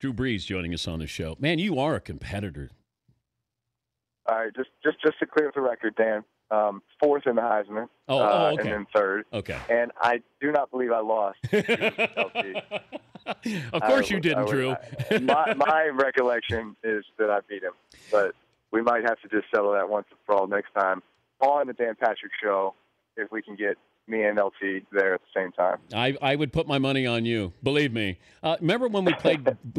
Drew Brees joining us on the show. Man, you are a competitor. All right, just to clear the record, Dan. Fourth in the Heisman. Okay. And then third. Okay. And I do not believe I lost. Of course you didn't, Drew. My recollection is that I beat him, but we might have to just settle that once and for all next time on the Dan Patrick Show if we can get me and LT there at the same time. I would put my money on you. Believe me. Remember when we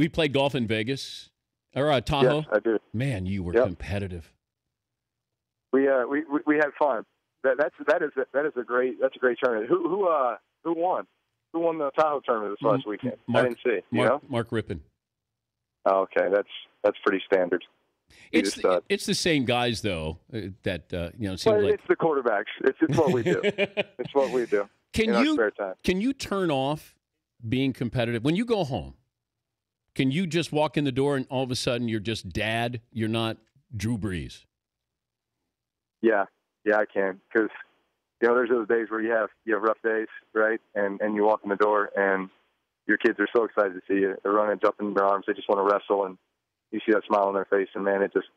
played golf in Vegas or Tahoe? Yes, I do. Man, you were competitive. We had fun. That's a great tournament. Who won? Who won the Tahoe tournament this last weekend? I didn't see. Mark Rippon. Oh, okay, that's pretty standard. It's the same guys though that seem like it's the quarterbacks. It's what we do. It's what we do. Our spare time. Can you turn off being competitive when you go home? Can you just walk in the door and all of a sudden you're just dad? You're not Drew Brees. Yeah, I can because there's those days where you have rough days, right? And you walk in the door and your kids are so excited to see you. They're running, jumping in your arms. They just want to wrestle, and you see that smile on their face, and man, it just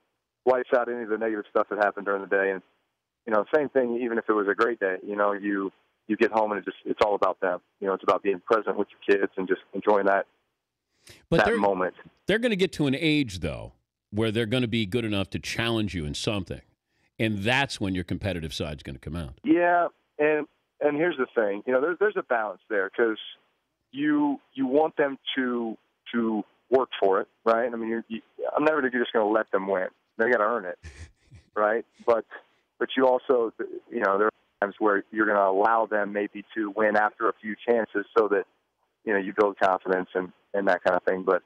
wipes out any of the negative stuff that happened during the day. And same thing. Even if it was a great day, you get home and it's all about them. It's about being present with your kids and just enjoying that moment. They're going to get to an age though where they're going to be good enough to challenge you in something. And that's when your competitive side's going to come out. Yeah, and here's the thing. There's a balance there because you want them to work for it, right? I mean, I'm never just going to let them win. They got to earn it, right? But you also, there are times where you're going to allow them maybe to win after a few chances so that you build confidence and that kind of thing. But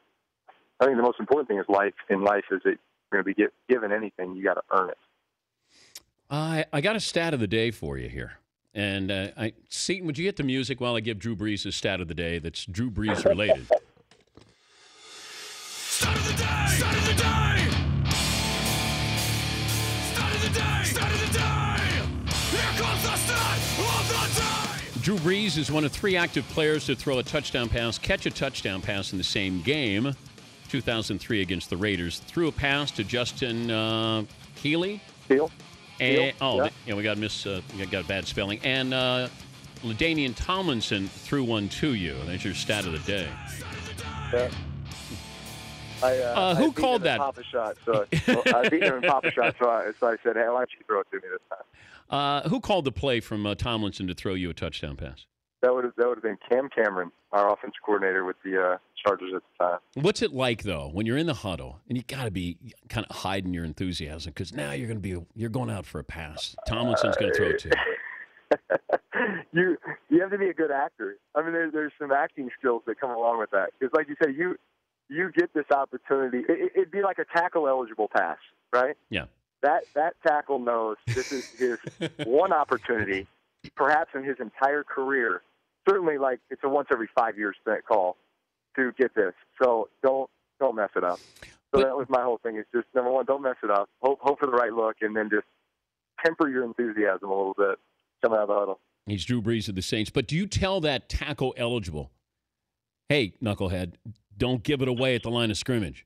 I think the most important thing is in life is that you're going to be given anything, you got to earn it. I got a stat of the day for you here. And Seton, would you get the music while I give Drew Brees a stat of the day that's Drew Brees related? Stat of the day! Stat of the day! Stat of the day! Stat of the day! Here comes the stat of the day! Drew Brees is one of 3 active players to throw a touchdown pass, catch a touchdown pass in the same game. 2003 against the Raiders. Threw a pass to Justin Healy. Steele. And, we got a bad spelling. And LaDainian Tomlinson threw one to you. That's your stat of the day. Yeah. Who called that? Papa shot. So I beat him in Papa shot. So I said, "Hey, why don't you throw it to me this time?" Who called the play from Tomlinson to throw you a touchdown pass? That would have been Cam Cameron, our offensive coordinator with the Chargers at the time. What's it like though when you're in the huddle and you got to be kind of hiding your enthusiasm because now you're going out for a pass. Tomlinson's going to throw it to you. You have to be a good actor. I mean, there's some acting skills that come along with that because, like you say, you get this opportunity. It'd be like a tackle eligible pass, right? Yeah. That tackle knows this is his one opportunity, perhaps in his entire career. Certainly, like it's a once every 5 years call to get this. So don't mess it up. So that was my whole thing. Is just number one, don't mess it up. Hope for the right look, and then just temper your enthusiasm a little bit coming out of the huddle. He's Drew Brees of the Saints. But do you tell that tackle eligible, hey, knucklehead, don't give it away at the line of scrimmage?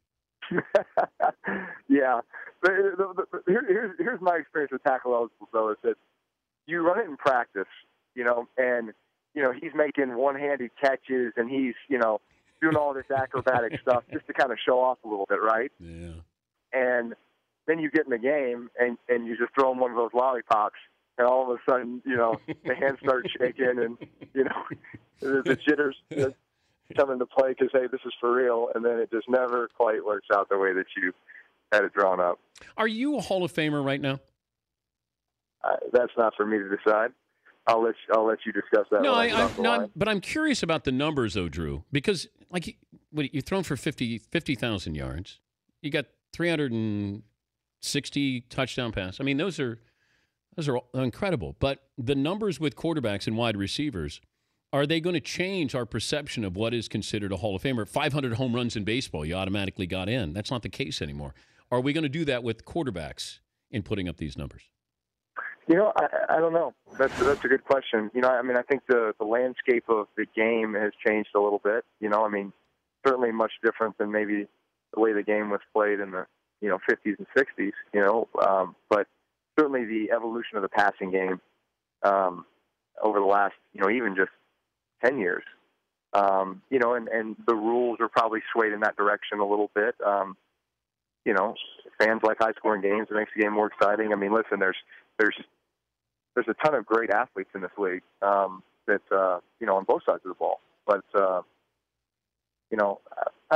Yeah. Here's my experience with tackle eligible, though, is that you run it in practice, and, he's making one-handed catches and he's, doing all this acrobatic stuff just to kind of show off a little bit, right? Yeah. And then you get in the game and you just throw him one of those lollipops, and all of a sudden, the hands start shaking and, the jitters come into play because, hey, this is for real, and then it just never quite works out the way that you had it drawn up. Are you a Hall of Famer right now? That's not for me to decide. I'll let you discuss that. No, but I'm curious about the numbers, though, Drew, because you've thrown for 50,000 yards. You got 360 touchdown passes. I mean, those are incredible. But the numbers with quarterbacks and wide receivers, are they going to change our perception of what is considered a Hall of Famer? 500 home runs in baseball, you automatically got in. That's not the case anymore. Are we going to do that with quarterbacks in putting up these numbers? I don't know. That's a good question. I think the landscape of the game has changed a little bit. certainly much different than maybe the way the game was played in the 50s and 60s. But certainly the evolution of the passing game over the last even just 10 years. And the rules are probably swayed in that direction a little bit. Fans like high-scoring games. It makes the game more exciting. I mean, listen, there's a ton of great athletes in this league that on both sides of the ball. But I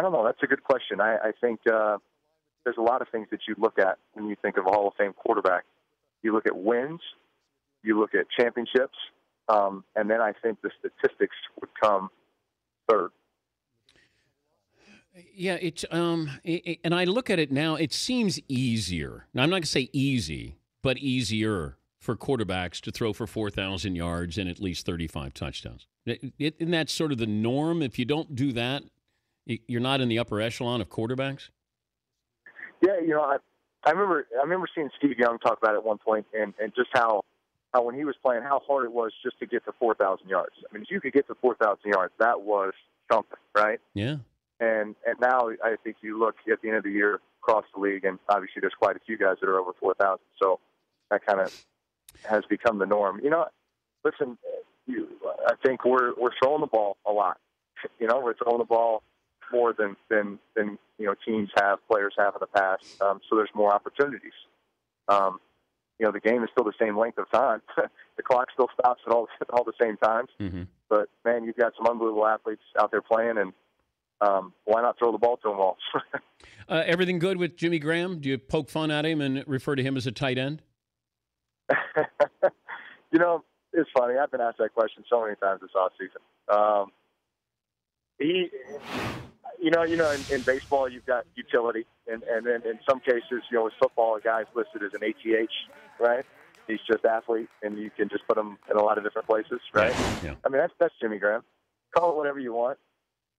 don't know. That's a good question. I think there's a lot of things that you look at when you think of a Hall of Fame quarterback. You look at wins, you look at championships, and then I think the statistics would come third. Yeah, it's and I look at it now. It seems easier. Now, I'm not going to say easy, but easier for quarterbacks to throw for 4,000 yards and at least 35 touchdowns. Isn't that sort of the norm? If you don't do that, you're not in the upper echelon of quarterbacks. Yeah, I remember seeing Steve Young talk about it at one point, and just how when he was playing, how hard it was just to get to 4,000 yards. I mean, if you could get to 4,000 yards, that was something, right? Yeah. And now I think you look at the end of the year across the league, and obviously there's quite a few guys that are over 4,000. So that kind of has become the norm. Listen, I think we're throwing the ball a lot. We're throwing the ball more than teams have, players have in the past. So there's more opportunities. The game is still the same length of time. The clock still stops at all the same times. Mm-hmm. But man, you've got some unbelievable athletes out there playing, and why not throw the ball to them all? Everything good with Jimmy Graham? Do you poke fun at him and refer to him as a tight end? It's funny. I've been asked that question so many times this offseason. In baseball, you've got utility, and then in some cases, with football, a guy's listed as an ATH, right? He's just athlete, and you can just put him in a lot of different places, right? Yeah. I mean, that's Jimmy Graham. Call it whatever you want.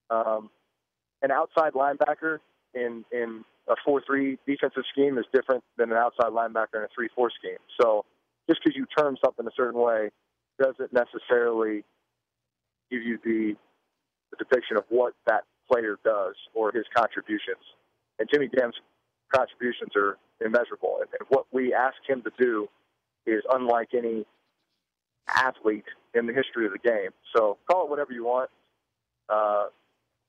An outside linebacker in a 4-3 defensive scheme is different than an outside linebacker in a 3-4 scheme. So just because you term something a certain way doesn't necessarily give you the depiction of what that player does or his contributions. And Jimmy Graham's contributions are immeasurable. And what we ask him to do is unlike any athlete in the history of the game. So call it whatever you want.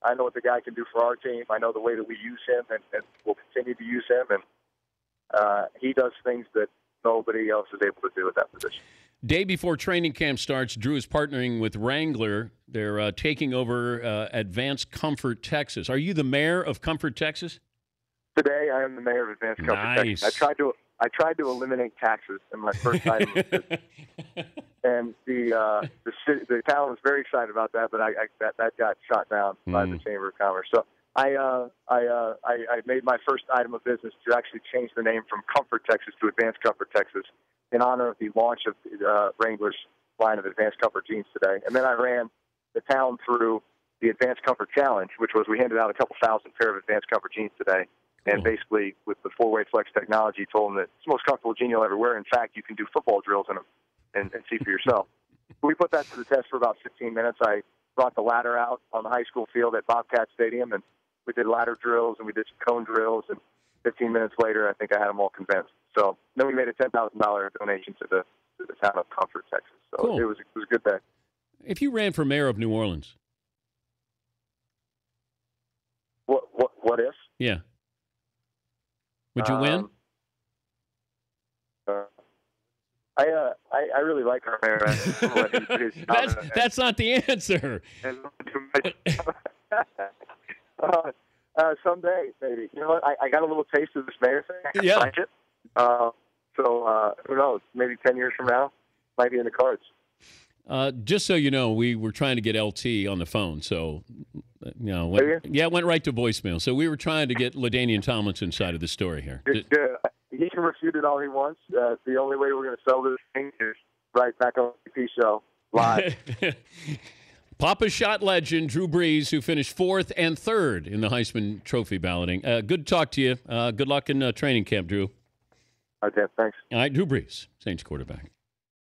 I know what the guy can do for our team. I know the way that we use him and we'll continue to use him. And he does things that nobody else is able to do at that position. Day before training camp starts, Drew is partnering with Wrangler. They're taking over Advanced Comfort, Texas. Are you the mayor of Comfort, Texas? Today, I am the mayor of Advanced Comfort, Nice. Texas. I tried to eliminate taxes in my first item of business. And the town was very excited about that, but that got shot down by the Chamber of Commerce. So I made my first item of business to actually change the name from Comfort, Texas to Advanced Comfort, Texas, in honor of the launch of Wrangler's line of Advanced Comfort jeans today. And then I ran the town through the Advanced Comfort Challenge, which was we handed out a couple thousand pair of Advanced Comfort jeans today. And basically, with the four-way flex technology, told them that it's the most comfortable jean you'll ever wear. In fact, you can do football drills in them and see for yourself. We put that to the test for about 15 minutes. I brought the ladder out on the high school field at Bobcat Stadium, and we did ladder drills and we did some cone drills. And 15 minutes later, I think I had them all convinced. So then we made a $10,000 donation to the town of Comfort, Texas. So cool. it was a good day. If you ran for mayor of New Orleans. What if? Yeah. Would you win? I really like our mayor. That's not the answer. Someday, maybe. You know what? I got a little taste of this mayor thing. Yeah. I like it. So who knows? Maybe 10 years from now, might be in the cards. Just so you know, we were trying to get LT on the phone, so it went right to voicemail. So we were trying to get LaDainian Tomlinson's side of the story here. He can refute it all he wants. The only way we're going to sell this thing is right back on the TV show live. Papa Shot legend Drew Brees, who finished 4th and 3rd in the Heisman Trophy balloting. Good to talk to you. Good luck in training camp, Drew. Okay, thanks. All right, Drew Brees, Saints quarterback.